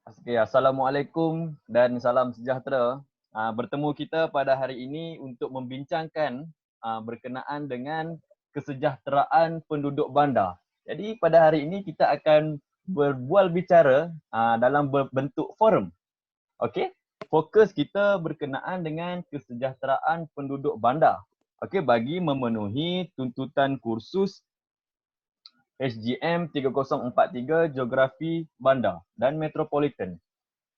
Okay, Assalamualaikum dan salam sejahtera. Bertemu kita pada hari ini untuk membincangkan berkenaan dengan kesejahteraan penduduk bandar. Jadi pada hari ini kita akan berbual bicara dalam bentuk forum. Okey? Fokus kita berkenaan dengan kesejahteraan penduduk bandar. Okey, bagi memenuhi tuntutan kursus HGM 3043 Geografi Bandar dan Metropolitan.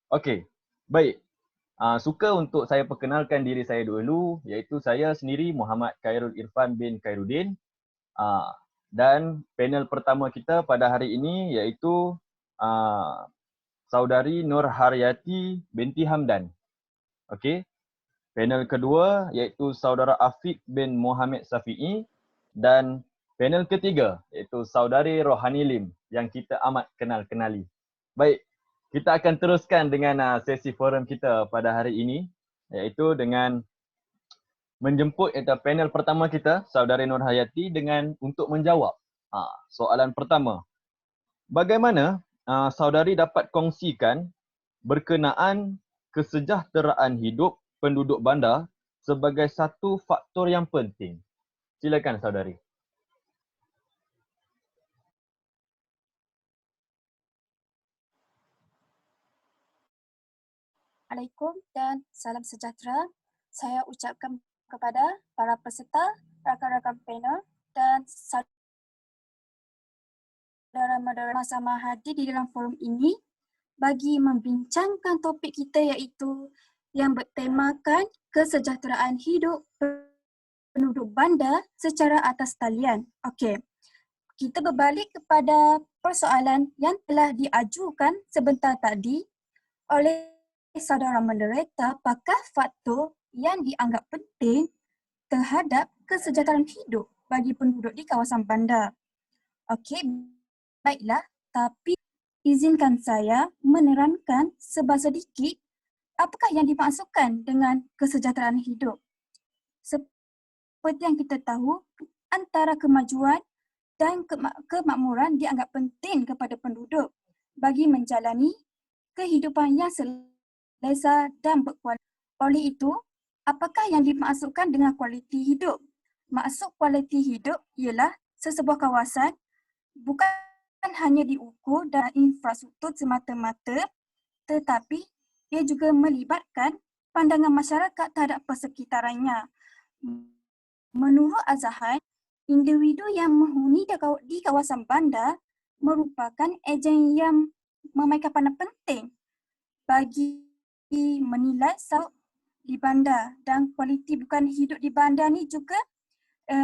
Okey, baik. Suka untuk saya perkenalkan diri saya dulu, iaitu saya sendiri Muhammad Khairul Irfan bin Khairuddin. Dan panel pertama kita pada hari ini iaitu saudari Nur Haryati binti Hamdan. Okey. Panel kedua iaitu saudara Afiq bin Muhammad Safi'i dan panel ketiga iaitu saudari Rohani Lim yang kita amat kenali. Baik, kita akan teruskan dengan sesi forum kita pada hari ini iaitu dengan menjemput panel pertama kita saudari Nur Hayati dengan untuk menjawab soalan pertama. Bagaimana saudari dapat kongsikan berkenaan kesejahteraan hidup penduduk bandar sebagai satu faktor yang penting? Silakan saudari. Assalamualaikum dan salam sejahtera. Saya ucapkan kepada para peserta, rakan-rakan panel dan saudara moderator sama hadir di dalam forum ini bagi membincangkan topik kita iaitu yang bertemakan kesejahteraan hidup penduduk bandar secara atas talian. Okey. Kita berbalik kepada persoalan yang telah diajukan sebentar tadi oleh saudara moderator, apakah faktor yang dianggap penting terhadap kesejahteraan hidup bagi penduduk di kawasan bandar? Okey, baiklah. Tapi izinkan saya menerangkan sedikit apakah yang dimaksudkan dengan kesejahteraan hidup. Seperti yang kita tahu, antara kemajuan dan kemakmuran dianggap penting kepada penduduk bagi menjalani kehidupan yang selesa dan berkualitas. Oleh itu, apakah yang dimaksudkan dengan kualiti hidup? Maksud kualiti hidup ialah sesebuah kawasan bukan hanya diukur dan infrastruktur semata-mata, tetapi ia juga melibatkan pandangan masyarakat terhadap persekitarannya. Menurut Azahan, individu yang menghuni di kawasan bandar merupakan ejen yang memainkan peranan penting bagi menilai sauk di bandar, dan kualiti bukan hidup di bandar ni juga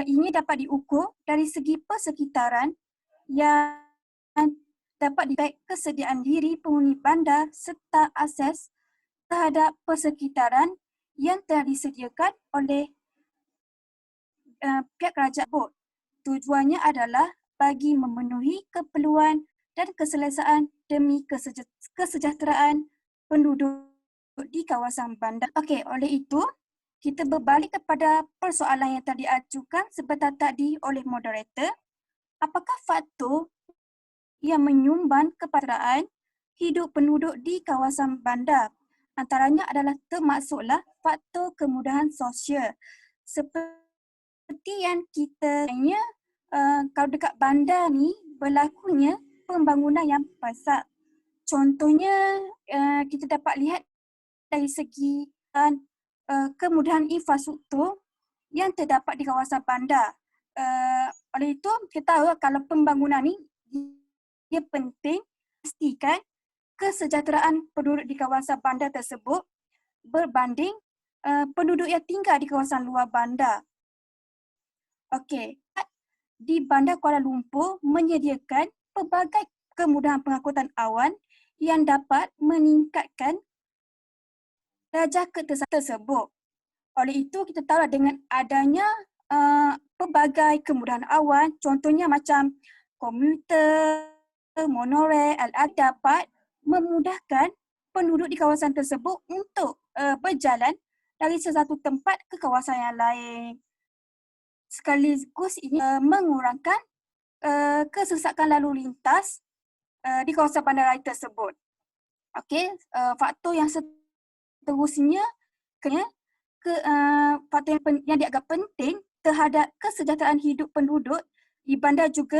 ini dapat diukur dari segi persekitaran yang dapat dilihat kesediaan diri penghuni bandar serta akses terhadap persekitaran yang telah disediakan oleh pihak kerajaan. Tujuannya adalah bagi memenuhi keperluan dan keselesaan demi kesejahteraan penduduk di kawasan bandar. Okey, oleh itu kita berbalik kepada persoalan yang tadi diajukan sebentar tadi oleh moderator. Apakah faktor yang menyumbang kepada hidup penduduk di kawasan bandar? Antaranya adalah termasuklah faktor kemudahan sosial. Seperti yang kita tanya, kalau dekat bandar ni berlakunya pembangunan yang pesat. Contohnya kita dapat lihat dari segi kemudahan infrastruktur yang terdapat di kawasan bandar. Oleh itu kita tahu kalau pembangunan ni dia penting pastikan kesejahteraan penduduk di kawasan bandar tersebut berbanding penduduk yang tinggal di kawasan luar bandar. Okey, di Bandar Kuala Lumpur menyediakan pelbagai kemudahan pengangkutan awan yang dapat meningkatkan darjah ketersamaan tersebut. Oleh itu kita tahu dengan adanya pelbagai kemudahan awan, contohnya macam komuter, monorail, LRT dapat memudahkan penduduk di kawasan tersebut untuk berjalan dari sesuatu tempat ke kawasan yang lain. Sekaligus ini mengurangkan kesesakan lalu lintas di kawasan bandaraya tersebut. Okey, faktor yang seterusnya faktor yang dianggap penting terhadap kesejahteraan hidup penduduk di bandar juga,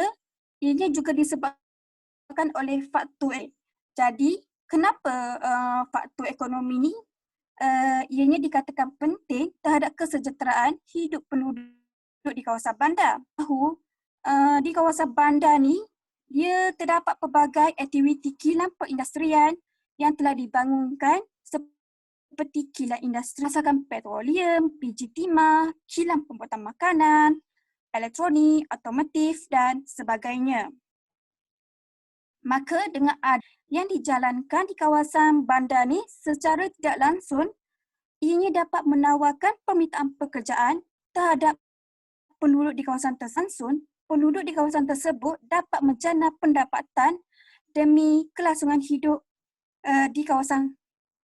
ianya juga disebabkan oleh faktor Jadi, kenapa faktor ekonomi ni ianya dikatakan penting terhadap kesejahteraan hidup penduduk di kawasan bandar? Di kawasan bandar ni, dia terdapat pelbagai aktiviti kilang perindustrian yang telah dibangunkan seperti kilang industri masakan petroleum, biji timah, kilang pembuatan makanan, elektronik, otomotif dan sebagainya. Maka dengan yang dijalankan di kawasan bandar ni secara tidak langsung, ianya dapat menawarkan permintaan pekerjaan terhadap penduduk di kawasan tersebut. Penduduk di kawasan tersebut dapat menjana pendapatan demi kelangsungan hidup di kawasan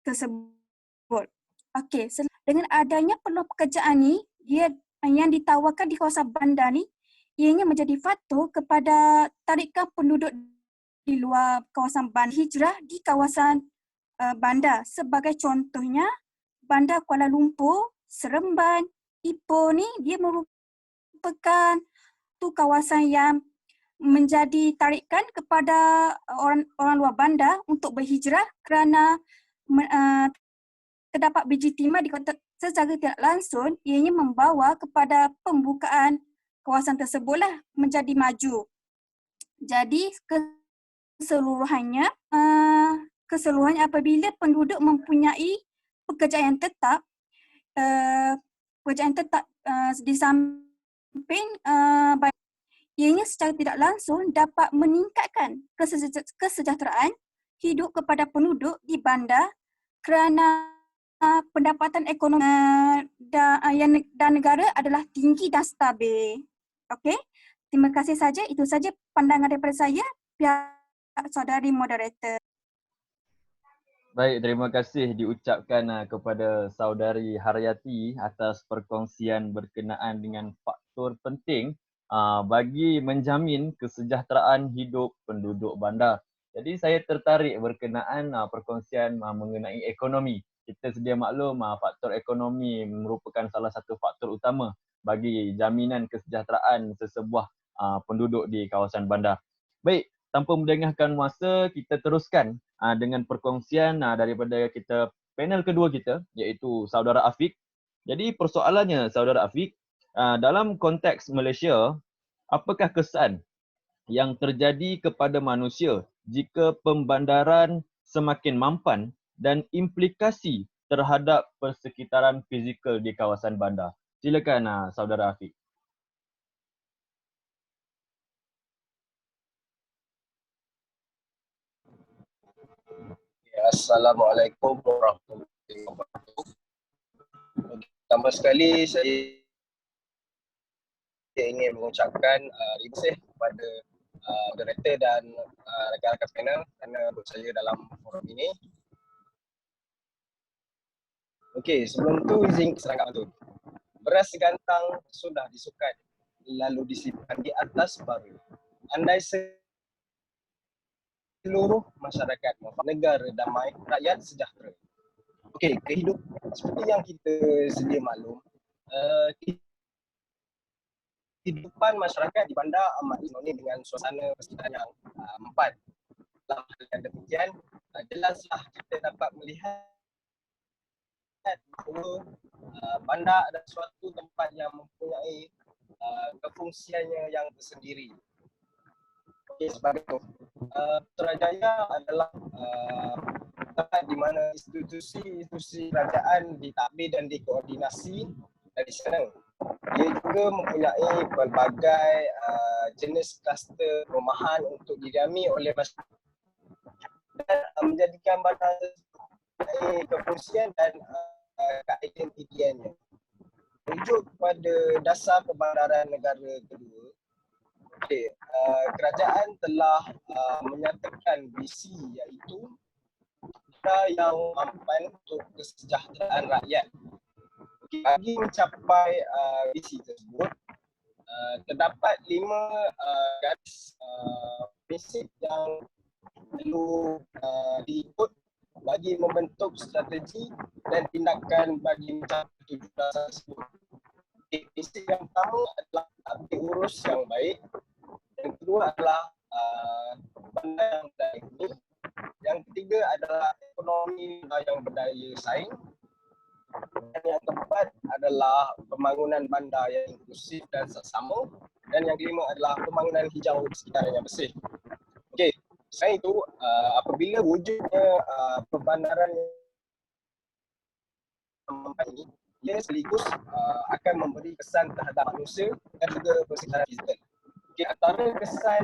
tersebut. Okey, dengan adanya peluang pekerjaan ni, dia yang ditawarkan di kawasan bandar ni, ianya menjadi faktor kepada tarikan penduduk di luar kawasan bandar hijrah di kawasan bandar. Sebagai contohnya, Bandar Kuala Lumpur, Seremban, Ipoh ni dia merupakan kawasan yang menjadi tarikan kepada orang luar bandar untuk berhijrah kerana terdapat biji timah di kota secara tidak langsung, ianya membawa kepada pembukaan kawasan tersebutlah menjadi maju. Jadi keseluruhannya apabila penduduk mempunyai pekerjaan yang tetap di samping ianya secara tidak langsung dapat meningkatkan kesejahteraan hidup kepada penduduk di bandar kerana pendapatan ekonomi dan negara adalah tinggi dan stabil. Okey, terima kasih saja. Itu saja pandangan daripada saya, pihak saudari moderator. Baik, terima kasih diucapkan kepada saudari Haryati atas perkongsian berkenaan dengan faktor penting bagi menjamin kesejahteraan hidup penduduk bandar. Jadi saya tertarik berkenaan perkongsian mengenai ekonomi. Kita sedia maklum faktor ekonomi merupakan salah satu faktor utama bagi jaminan kesejahteraan sesebuah penduduk di kawasan bandar. Baik, tanpa melengahkan masa, kita teruskan dengan perkongsian daripada kita panel kedua kita, iaitu Saudara Afiq. Jadi persoalannya Saudara Afiq, dalam konteks Malaysia, apakah kesan yang terjadi kepada manusia jika pembandaran semakin mampan dan implikasi terhadap persekitaran fizikal di kawasan bandar? Silakan Saudara Afiq. Assalamualaikum warahmatullahi wabarakatuh. Pertama sekali saya ingin mengucapkan terima kasih kepada moderator dan rakan-rakan panel kerana bersaya dalam forum ini. Okey, sebelum tu izin serangkap tu. Beras gantang sudah disukat lalu disimpan di atas baru. Andai seluruh masyarakat negara damai, rakyat sejahtera. Okey, kehidupan seperti yang kita sedia maklum, kehidupan masyarakat di bandar amat dipenuhi dengan suasana persekitaran yang mempan. Dalam hal yang demikian, jelaslah kita dapat melihat bahawa bandar adalah suatu tempat yang mempunyai kefungsiannya yang tersendiri. Okay, sebagai itu, Putrajaya adalah tempat di mana institusi kerajaan ditadbir dan dikoordinasi dari sana. Ia juga mempunyai pelbagai jenis kluster perumahan untuk didiami oleh masyarakat dan menjadikan bandar kefungsian dan keidentitiannya. Rujuk kepada dasar perbandaran negara kedua, kerajaan telah menyatakan visi iaitu bandar yang mampan untuk kesejahteraan rakyat. Bagi mencapai visi tersebut, terdapat 5 garis prinsip yang perlu diikut bagi membentuk strategi dan tindakan bagi mencapai tujuan tersebut. Prinsip yang pertama adalah urus yang baik. Yang kedua adalah benda yang berdaya guni. Yang ketiga adalah ekonomi yang berdaya saing. Dan yang keempat adalah pembangunan bandar yang inklusif dan seksama. Dan yang kelima adalah pembangunan hijau di sekitar yang bersih. Okey, selain itu apabila wujudnya perbandaran ini, ia sekaligus akan memberi kesan terhadap manusia dan juga persekitaran fizikal. Okay, antara kesan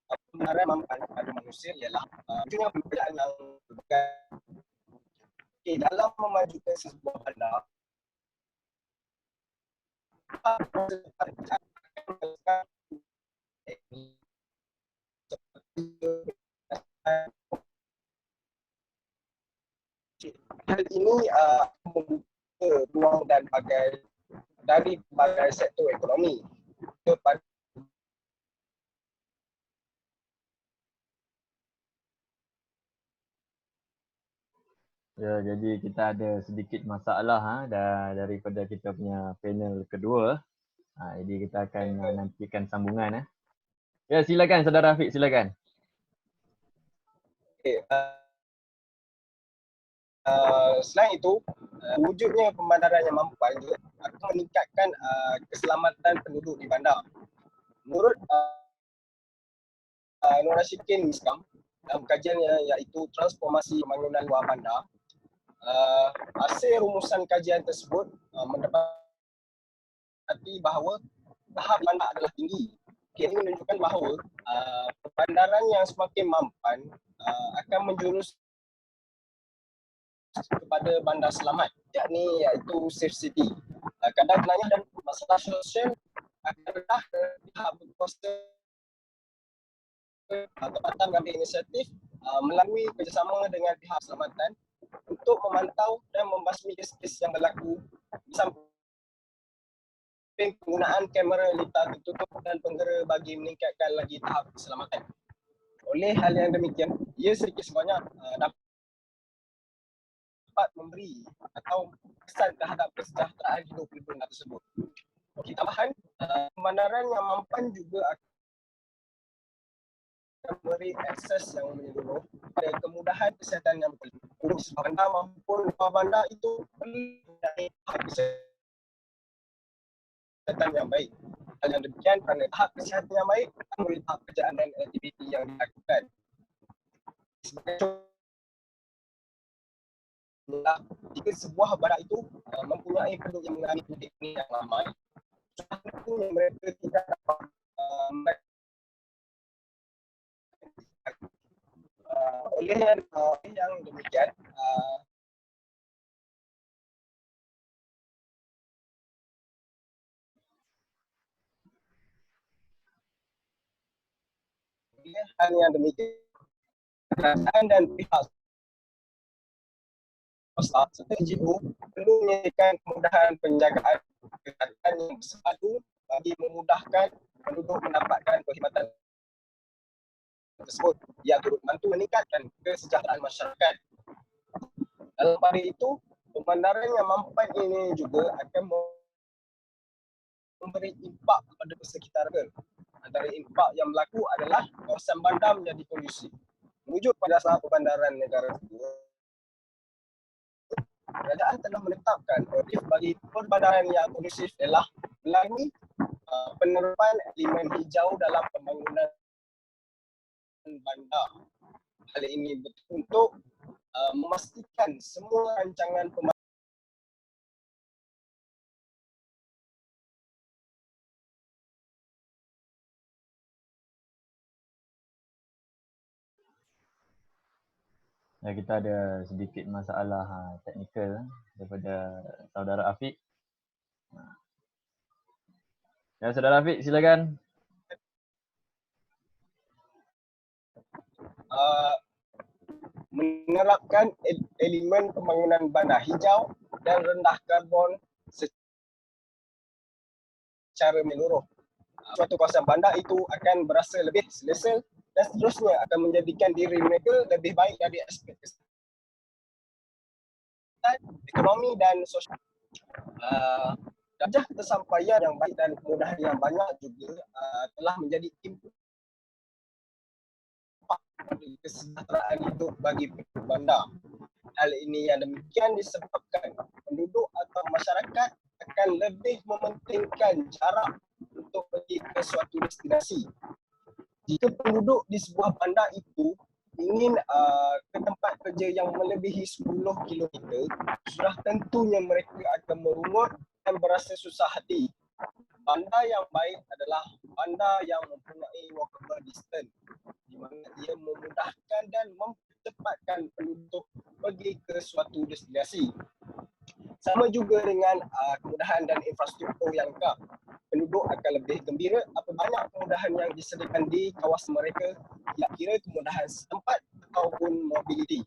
perbandaran mampan kepada manusia ialah wujudnya perbezaan yang berbagai. Okay, dalam memajukan sebuah bandar, hal ini membuka ruang dan dari berbagai sektor ekonomi kepada Ya, jadi kita ada sedikit masalah daripada kita punya panel kedua. Jadi kita akan nantikan sambungan. Ya, silakan Saudara Afiq, silakan. okay, selain itu, wujudnya pembandaran yang mampan juga akan meningkatkan keselamatan penduduk di bandar. Menurut Nur Rashikin Miskam, dalam kajiannya iaitu transformasi pembangunan luar bandar, hasil rumusan kajian tersebut mendapati bahawa tahap bandar adalah tinggi. Ini menunjukkan bahawa perbandaran yang semakin mampan akan menjurus kepada bandar selamat, iaitu safe city. Kadar jenayah dan masalah sosial akan rendah pihak berkuasa tempatan mengambil inisiatif melalui kerjasama dengan pihak keselamatan untuk memantau dan membasmi kes-kes yang berlaku di samping penggunaan kamera litar tertutup dan penggera bagi meningkatkan lagi tahap keselamatan. Oleh hal yang demikian, ia sedikit sebanyak dapat memberi atau kesan terhadap kesejahteraan hidup di bandar tersebut. Okey, tambahan, pembandaran yang mampan juga akan memberi akses yang menyeluruh pada kemudahan kesihatan yang perlu. Untuk sebuah bandar maupun luar bandar itu perlu tahap kesihatan yang baik. Hal yang demikian kerana tahap kesihatan yang baik akan memberi tahap kerjaan dan aktiviti yang dilakukan. Sebagai contoh, jika sebuah bandar itu mempunyai penduduk yang mengalami penduduk yang ramai, seharusnya mereka tidak dapat oleh yang demikian hal yang demikian kerajaan dan pihak swasta serta NGO perlu menyediakan kemudahan penjagaan kesihatan yang bersepadu bagi memudahkan penduduk mendapatkan perkhidmatan tersebut. Ia turut membantu meningkatkan kesejahteraan masyarakat. Dalam pada itu, pembandaran yang mampan ini juga akan memberi impak kepada persekitaran. Antara impak yang berlaku adalah kawasan bandar menjadi kondusif. Merujuk pada asas perbandaran negara kedua, kerajaan telah menetapkan objektif bagi perbandaran yang kondusif ialah melalui penerapan elemen hijau dalam pembangunan bandar. Hal ini untuk memastikan semua rancangan pembangunan Kita ada sedikit masalah teknikal daripada Saudara Afiq. Ya, Saudara Afiq, silakan. Menerapkan elemen pembangunan bandar hijau dan rendah karbon secara menyeluruh. Suatu kawasan bandar itu akan berasa lebih selesa dan seterusnya akan menjadikan diri mereka lebih baik dari aspek kesihatan, ekonomi dan sosial. Darjah kesampaian yang baik dan kemudahan yang banyak juga telah menjadi input kesejahteraan hidup bagi penduduk bandar. Hal ini yang demikian disebabkan penduduk atau masyarakat akan lebih mementingkan jarak untuk pergi ke suatu destinasi. Jika penduduk di sebuah bandar itu ingin ke tempat kerja yang melebihi 10 km, sudah tentunya mereka akan merungut dan berasa susah hati. Bandar yang baik adalah bandar yang mempunyai walkable distance, di mana ia memudahkan dan mempercepatkan penduduk pergi ke suatu destinasi. Sama juga dengan kemudahan dan infrastruktur yang lengkap. Penduduk akan lebih gembira apabila banyak kemudahan yang disediakan di kawasan mereka, tidak kira kemudahan setempat ataupun mobiliti.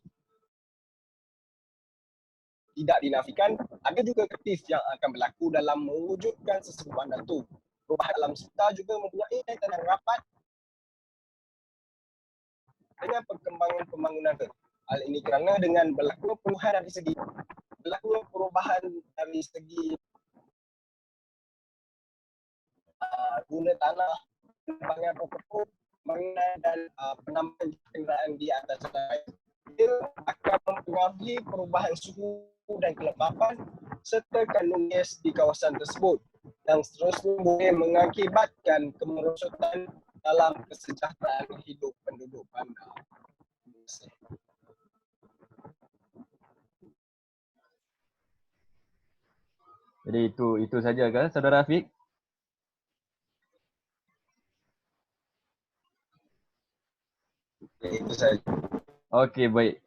Tidak dinafikan, ada juga kreatif yang akan berlaku dalam mewujudkan sesebuah bandar itu. Perubahan alam sekitar juga mempunyai kaitan yang rapat dengan perkembangan pembangunan. Hal ini kerana dengan berlaku perubahan dari segi guna tanah, pengembangan pokok, pembangunan dan penambahan kenderaan di atas jalan. Ia akan mempengaruhi perubahan suhu dan kelembapan serta kandungan gas di kawasan tersebut, yang seterusnya boleh mengakibatkan kemerosotan dalam kesejahteraan hidup penduduk bandar. Terima kasih. Jadi itu saja ke Saudara Afiq? Itu saja. Okey, baik.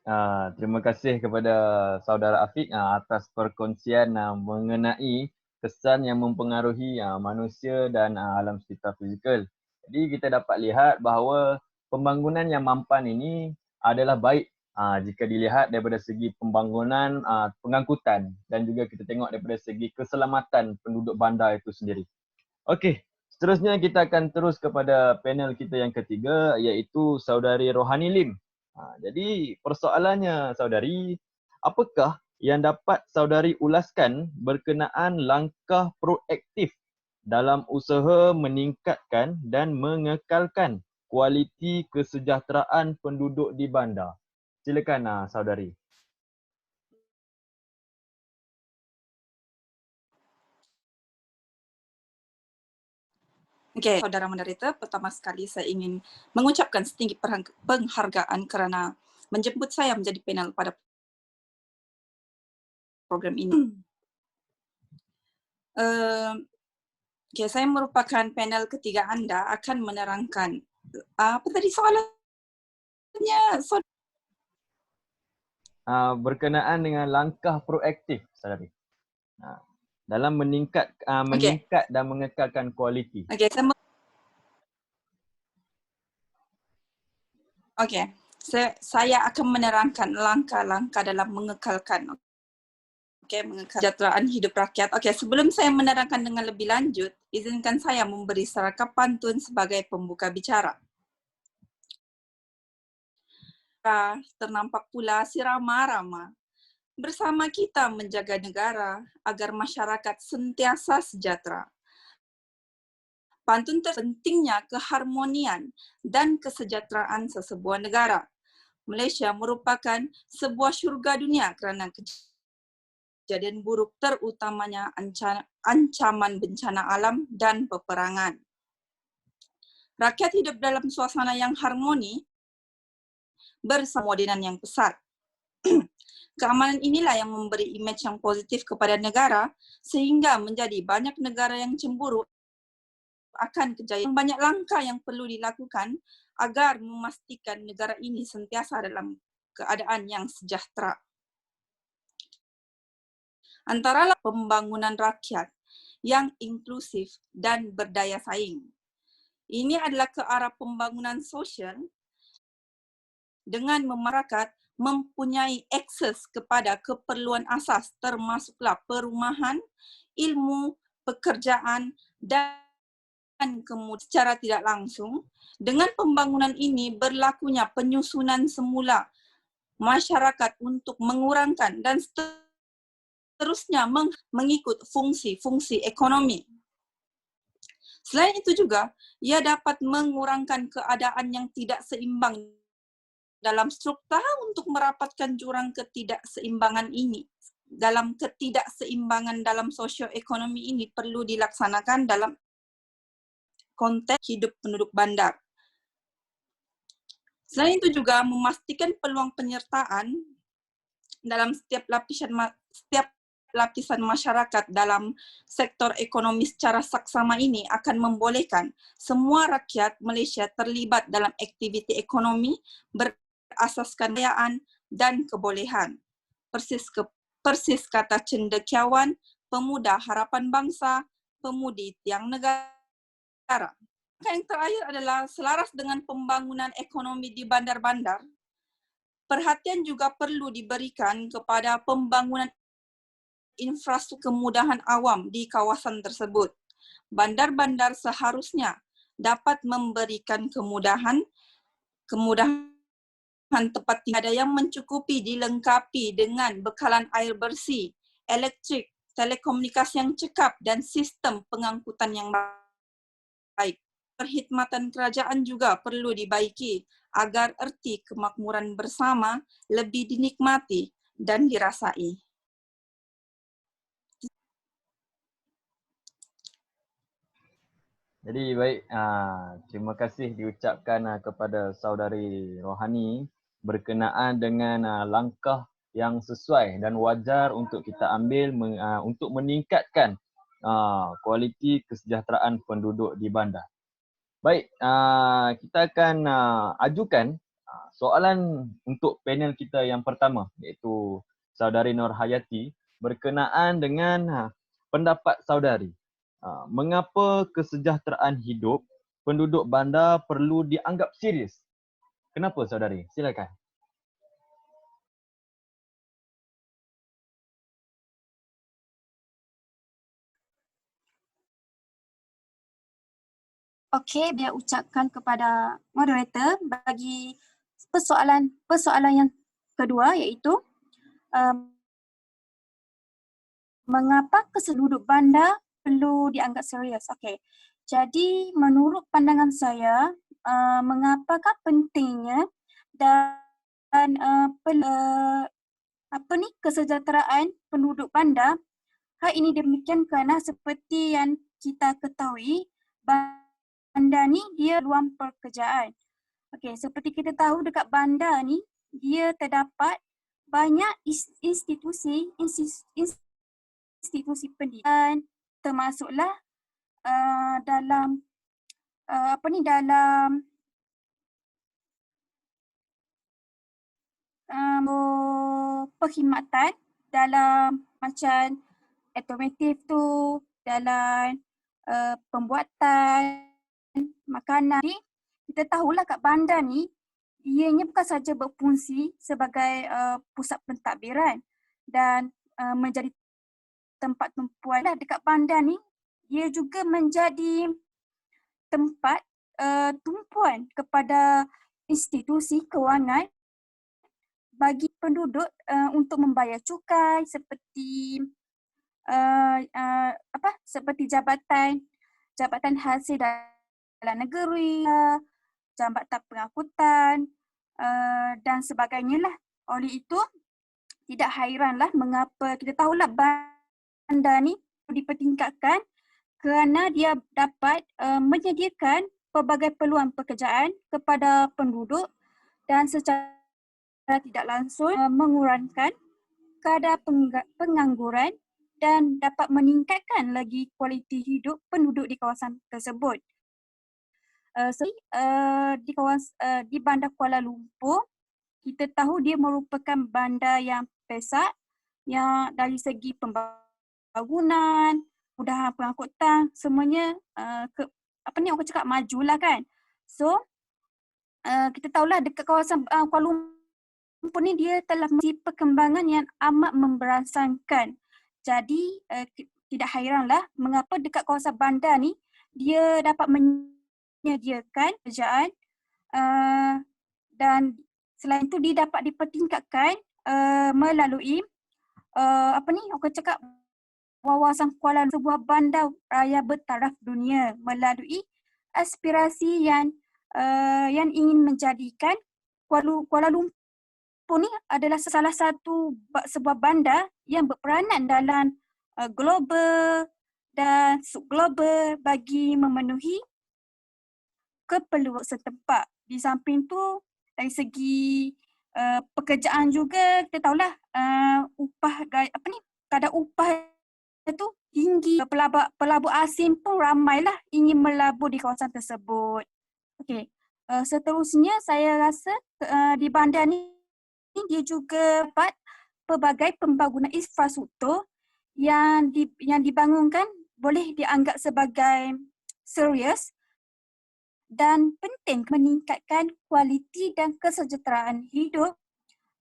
Terima kasih kepada Saudara Afiq atas perkongsian mengenai kesan yang mempengaruhi manusia dan alam sekitar fizikal. Jadi kita dapat lihat bahawa pembangunan yang mampan ini adalah baik jika dilihat daripada segi pembangunan pengangkutan dan juga kita tengok daripada segi keselamatan penduduk bandar itu sendiri. Okey, seterusnya kita akan terus kepada panel kita yang ketiga, iaitu Saudari Rohani Lim. Jadi persoalannya saudari, apakah yang dapat saudari ulaskan berkenaan langkah proaktif dalam usaha meningkatkan dan mengekalkan kualiti kesejahteraan penduduk di bandar? Silakan saudari. Okey, saudara moderator, pertama sekali saya ingin mengucapkan setinggi penghargaan kerana menjemput saya menjadi panel pada program ini. Okey, saya merupakan panel ketiga anda akan menerangkan apa tadi soalannya? Berkenaan dengan langkah proaktif, saudari. Dalam meningkat dan mengekalkan kualiti. Okey, saya akan menerangkan langkah-langkah dalam mengekalkan kesejahteraan hidup rakyat. Okey, sebelum saya menerangkan dengan lebih lanjut, izinkan saya memberi serangkap pantun sebagai pembuka bicara. Ternampak pula si Rama-Rama. Bersama kita menjaga negara agar masyarakat sentiasa sejahtera. Pantun pentingnya keharmonian dan kesejahteraan sesebuah negara. Malaysia merupakan sebuah syurga dunia kerana kejadian buruk terutamanya ancaman bencana alam dan peperangan. Rakyat hidup dalam suasana yang harmoni bersama kemodenan yang pesat. Keamanan inilah yang memberi imej yang positif kepada negara sehingga menjadi banyak negara yang cemburu akan kejayaan. Banyak langkah yang perlu dilakukan agar memastikan negara ini sentiasa dalam keadaan yang sejahtera. Antara pembangunan rakyat yang inklusif dan berdaya saing. Ini adalah ke arah pembangunan sosial dengan masyarakat mempunyai akses kepada keperluan asas termasuklah perumahan, ilmu, pekerjaan dan kemudian secara tidak langsung, dengan pembangunan ini berlakunya penyusunan semula masyarakat untuk mengurangkan dan seterusnya mengikut fungsi-fungsi ekonomi. Selain itu juga, ia dapat mengurangkan keadaan yang tidak seimbang dalam struktur untuk merapatkan jurang ketidakseimbangan ini. Dalam ketidakseimbangan dalam sosioekonomi ini perlu dilaksanakan dalam konteks hidup penduduk bandar. Selain itu juga memastikan peluang penyertaan dalam setiap lapisan masyarakat dalam sektor ekonomi secara saksama ini akan membolehkan semua rakyat Malaysia terlibat dalam aktiviti ekonomi berasaskan kekayaan dan kebolehan. Persis kata cendekiawan, pemuda harapan bangsa, pemudi tiang negara. Yang terakhir adalah selaras dengan pembangunan ekonomi di bandar-bandar, perhatian juga perlu diberikan kepada pembangunan infrastruktur kemudahan awam di kawasan tersebut. Bandar-bandar seharusnya dapat memberikan kemudahan tempat tinggal yang mencukupi dilengkapi dengan bekalan air bersih, elektrik, telekomunikasi yang cekap dan sistem pengangkutan yang baik. Perkhidmatan kerajaan juga perlu dibaiki agar erti kemakmuran bersama lebih dinikmati dan dirasai. Jadi baik, terima kasih diucapkan kepada saudari Rohani berkenaan dengan langkah yang sesuai dan wajar untuk kita ambil untuk meningkatkan kualiti kesejahteraan penduduk di bandar. Baik, kita akan ajukan soalan untuk panel kita yang pertama, iaitu saudari Nur Hayati, berkenaan dengan pendapat saudari. Mengapa kesejahteraan hidup penduduk bandar perlu dianggap serius? Kenapa saudari? Silakan. Okey, biar ucapkan kepada moderator bagi persoalan yang kedua, iaitu mengapa penduduk bandar perlu dianggap serius. Okey. Jadi menurut pandangan saya, mengapakah pentingnya dan kesejahteraan penduduk bandar? Hal ini demikian kerana seperti yang kita ketahui, bandar ni dia peluang pekerjaan. Okey, seperti kita tahu dekat bandar ni dia terdapat banyak institusi pendidikan, termasuklah dalam perkhidmatan dalam macam automotif tu, dalam pembuatan makanan. Jadi, kita tahulah kat bandar ni, ianya bukan saja berfungsi sebagai pusat pentadbiran dan menjadi tempat tumpuan dekat bandar ni, ia juga menjadi tempat tumpuan kepada institusi kewangan bagi penduduk untuk membayar cukai seperti seperti jabatan hasil dalam negeri, jabatan pengangkutan dan sebagainya lah. Oleh itu, tidak hairanlah mengapa kita tahulah bandar ni dipertingkatkan kerana dia dapat menyediakan pelbagai peluang pekerjaan kepada penduduk dan secara tidak langsung mengurangkan kadar pengangguran dan dapat meningkatkan lagi kualiti hidup penduduk di kawasan tersebut. Di bandar Kuala Lumpur, kita tahu dia merupakan bandar yang pesat, yang dari segi pembangunan, kemudahan pengangkutan, semuanya orang cakap majulah kan. So, kita tahulah dekat kawasan Kuala Lumpur ni dia telah memiliki perkembangan yang amat memberangsangkan. Jadi, tidak hairanlah mengapa dekat kawasan bandar ni dia dapat menyediakan pekerjaan dan selain itu dia dapat dipertingkatkan melalui orang cakap wawasan Kuala Lumpur, sebuah bandar raya bertaraf dunia melalui aspirasi yang ingin menjadikan Kuala Lumpur ni adalah salah satu sebuah bandar yang berperanan dalam global dan subglobal bagi memenuhi keperluan setempat. Di samping tu dari segi pekerjaan juga kita tahulah kadar upah itu tinggi. Pelabur asing pun ramailah ingin melabur di kawasan tersebut. Okey. Seterusnya saya rasa di bandar ni dia juga dapat pelbagai pembangunan infrastruktur yang dibangunkan boleh dianggap sebagai serius dan penting meningkatkan kualiti dan kesejahteraan hidup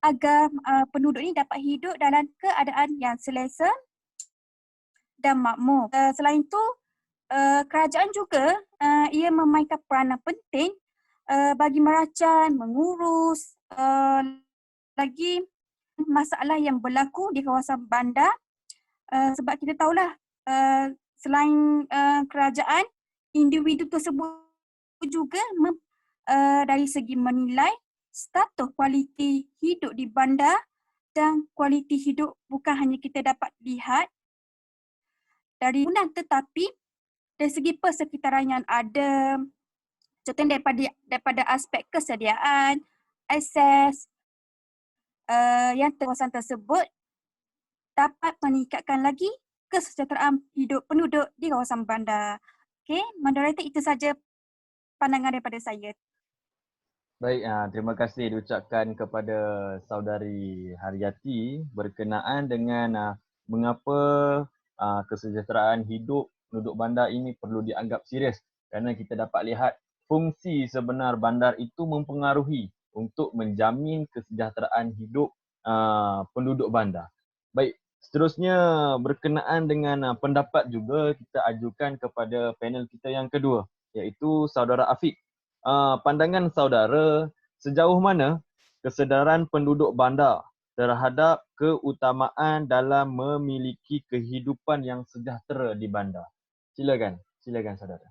agar penduduk ini dapat hidup dalam keadaan yang selesa dan makmur. Selain itu, kerajaan juga ia memainkan peranan penting bagi merancang, mengurus lagi masalah yang berlaku di kawasan bandar. Sebab kita tahulah selain kerajaan, individu tersebut juga dari segi menilai status kualiti hidup di bandar, dan kualiti hidup bukan hanya kita dapat lihat dari bangunan tetapi dari segi persekitaran yang ada, contohnya daripada aspek kesediaan, akses yang kawasan tersebut dapat meningkatkan lagi kesejahteraan hidup penduduk di kawasan bandar. Okey, moderator, itu saja pandangan daripada saya. Baik, terima kasih diucapkan kepada saudari Haryati berkenaan dengan mengapa kesejahteraan hidup penduduk bandar ini perlu dianggap serius, kerana kita dapat lihat fungsi sebenar bandar itu mempengaruhi untuk menjamin kesejahteraan hidup penduduk bandar. Baik, seterusnya berkenaan dengan pendapat juga kita ajukan kepada panel kita yang kedua, iaitu saudara Afiq. Pandangan saudara, sejauh mana kesedaran penduduk bandar terhadap keutamaan dalam memiliki kehidupan yang sejahtera di bandar? Silakan saudara.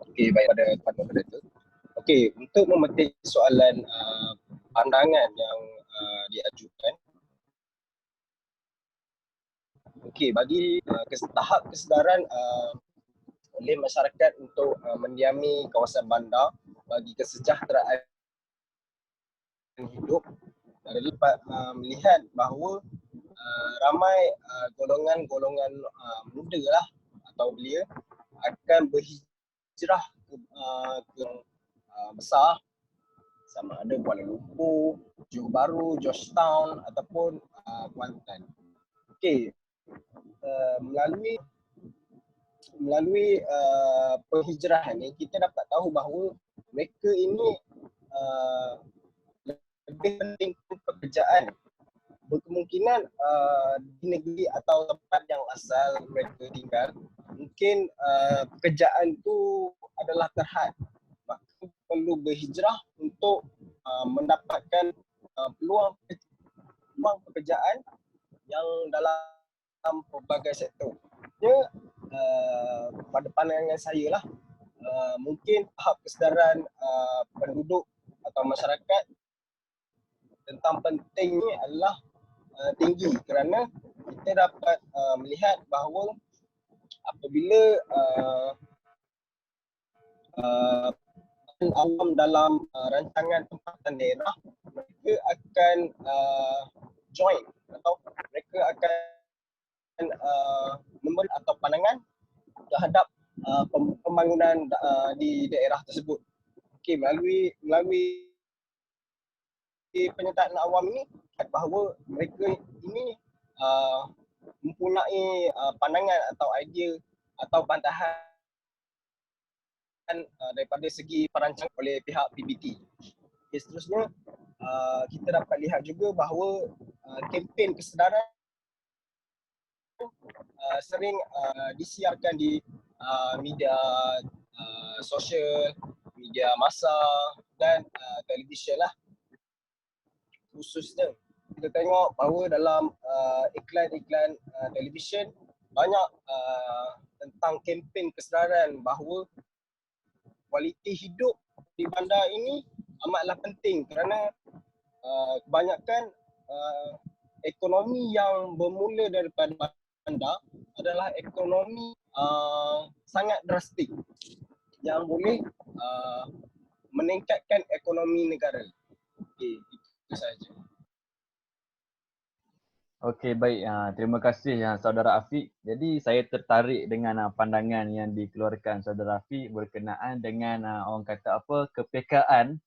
Okey, baik pada moderator. Okey, untuk memetik soalan pandangan yang diajukan. Okey, bagi tahap kesedaran oleh masyarakat untuk mendiami kawasan bandar bagi kesejahteraan hidup, dapat melihat bahawa ramai golongan-golongan muda lah atau belia akan berhijrah ke besar, sama ada Kuala Lumpur, Johor Bahru, Georgetown ataupun Kuantan. Okey, melalui penghijrahan ni kita dapat tahu bahawa mereka ini lebih penting pekerjaan. Berkemungkinan di negeri atau tempat yang asal mereka tinggal, mungkin pekerjaan tu adalah terhad. Maka perlu berhijrah untuk mendapatkan peluang pekerjaan yang dalam pelbagai sektor. Pada pandangan saya lah, mungkin tahap kesedaran penduduk atau masyarakat tentang pentingnya adalah tinggi, kerana kita dapat melihat bahawa apabila awam dalam rancangan tempatan daerah, mereka akan join atau mereka akan memberi atau pandangan terhadap pembangunan di daerah tersebut. Okey, melalui penyertaan awam ini, bahawa mereka ini mempunyai pandangan atau idea atau bantahan daripada segi perancangan oleh pihak PBT. Okay, seterusnya kita dapat lihat juga bahawa kempen kesedaran sering disiarkan di media sosial, media massa dan televisyen lah. Khususnya kita tengok bahawa dalam iklan-iklan televisyen banyak tentang kempen kesedaran bahawa kualiti hidup di bandar ini amatlah penting kerana kebanyakan ekonomi yang bermula daripada bandar adalah ekonomi sangat drastik yang boleh meningkatkan ekonomi negara. Okey, itu sahaja. Okey, baik. Terima kasih Saudara Afiq. Jadi saya tertarik dengan pandangan yang dikeluarkan Saudara Afiq berkenaan dengan orang kata apa, kepekaan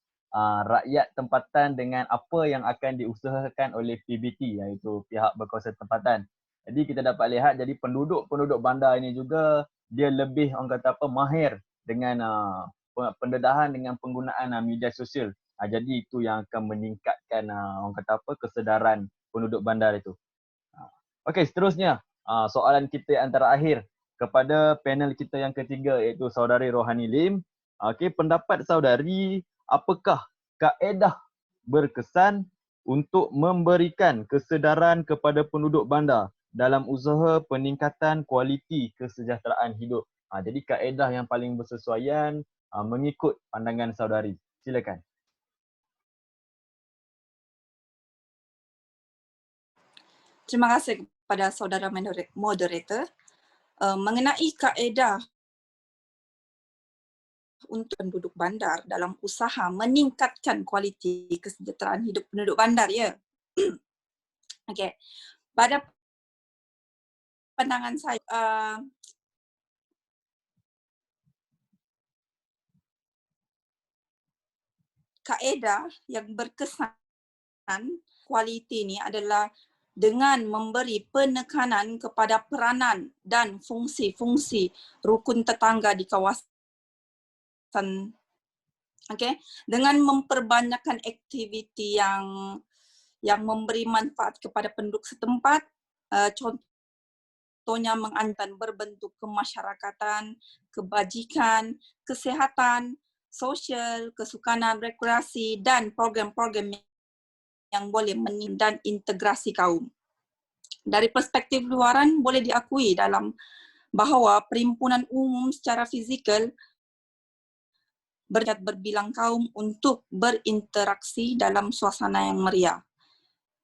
rakyat tempatan dengan apa yang akan diusahakan oleh PBT, iaitu pihak berkuasa tempatan. Jadi kita dapat lihat jadi penduduk bandar ini juga dia lebih orang kata apa, mahir dengan pendedahan dengan penggunaan media sosial. Jadi itu yang akan meningkatkan orang kata apa, kesedaran penduduk bandar itu. Okey, seterusnya soalan kita yang terakhir kepada panel kita yang ketiga, iaitu Saudari Rohani Lim. Okey, pendapat saudari, apakah kaedah berkesan untuk memberikan kesedaran kepada penduduk bandar dalam usaha peningkatan kualiti kesejahteraan hidup? Jadi kaedah yang paling bersesuaian mengikut pandangan saudari. Silakan. Terima kasih kepada saudara moderator. Mengenai kaedah untuk penduduk bandar dalam usaha meningkatkan kualiti kesejahteraan hidup penduduk bandar, ya. Okey. Pada pandangan saya, kaedah yang berkesan kualiti ini adalah dengan memberi penekanan kepada peranan dan fungsi-fungsi rukun tetangga di kawasan, dengan memperbanyakkan aktiviti yang memberi manfaat kepada penduduk setempat, contohnya mengantar berbentuk kemasyarakatan, kebajikan, kesihatan, sosial, kesukanan, rekreasi dan program-program yang boleh dan integrasi kaum. Dari perspektif luaran boleh diakui dalam bahawa perhimpunan umum secara fizikal berbilang kaum untuk berinteraksi dalam suasana yang meriah.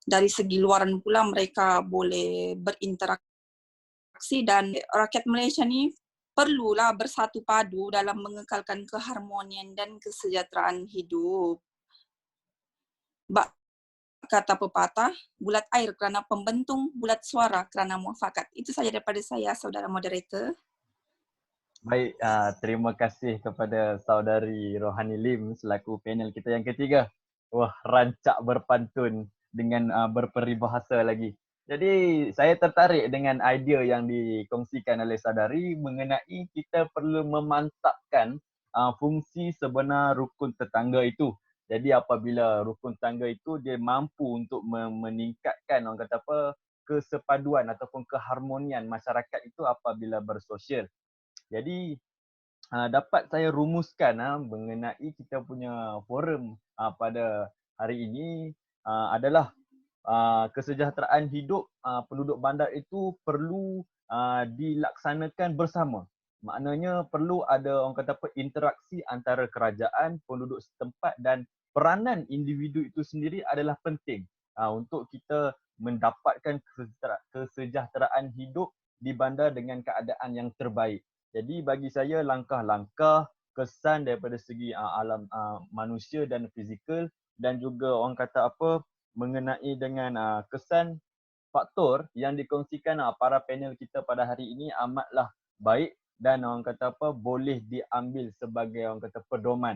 Dari segi luaran pula mereka boleh berinteraksi dan rakyat Malaysia ni perlulah bersatu padu dalam mengekalkan keharmonian dan kesejahteraan hidup. Kata pepatah, bulat air kerana pembentung, bulat suara kerana muafakat. Itu saja daripada saya, saudara moderator. Baik, terima kasih kepada Saudari Rohani Lim selaku panel kita yang ketiga. Wah, rancak berpantun dengan berperibahasa lagi. Jadi saya tertarik dengan idea yang dikongsikan oleh saudari mengenai kita perlu memantapkan fungsi sebenar rukun tetangga itu. Jadi apabila rukun tetangga itu dia mampu untuk meningkatkan orang kata apa, kesepaduan ataupun keharmonian masyarakat itu apabila bersosial. Jadi dapat saya rumuskan mengenai kita punya forum pada hari ini adalah kesejahteraan hidup penduduk bandar itu perlu dilaksanakan bersama. Maknanya perlu ada orang kata apa, interaksi antara kerajaan, penduduk setempat dan peranan individu itu sendiri adalah penting untuk kita mendapatkan kesejahteraan hidup di bandar dengan keadaan yang terbaik. Jadi bagi saya langkah-langkah kesan daripada segi alam manusia dan fizikal dan juga orang kata apa mengenai dengan kesan faktor yang dikongsikan para panel kita pada hari ini amatlah baik dan orang kata apa boleh diambil sebagai orang kata pedoman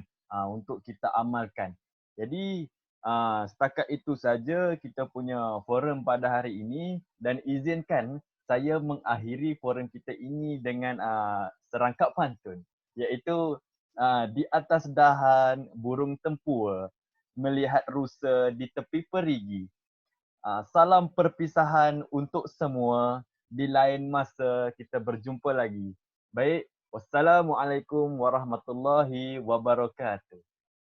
untuk kita amalkan. Jadi setakat itu saja kita punya forum pada hari ini dan izinkan saya mengakhiri forum kita ini dengan serangkap pantun, iaitu di atas dahan burung tempur, melihat rusa di tepi perigi. Salam perpisahan untuk semua. Di lain masa kita berjumpa lagi. Baik, wassalamualaikum warahmatullahi wabarakatuh.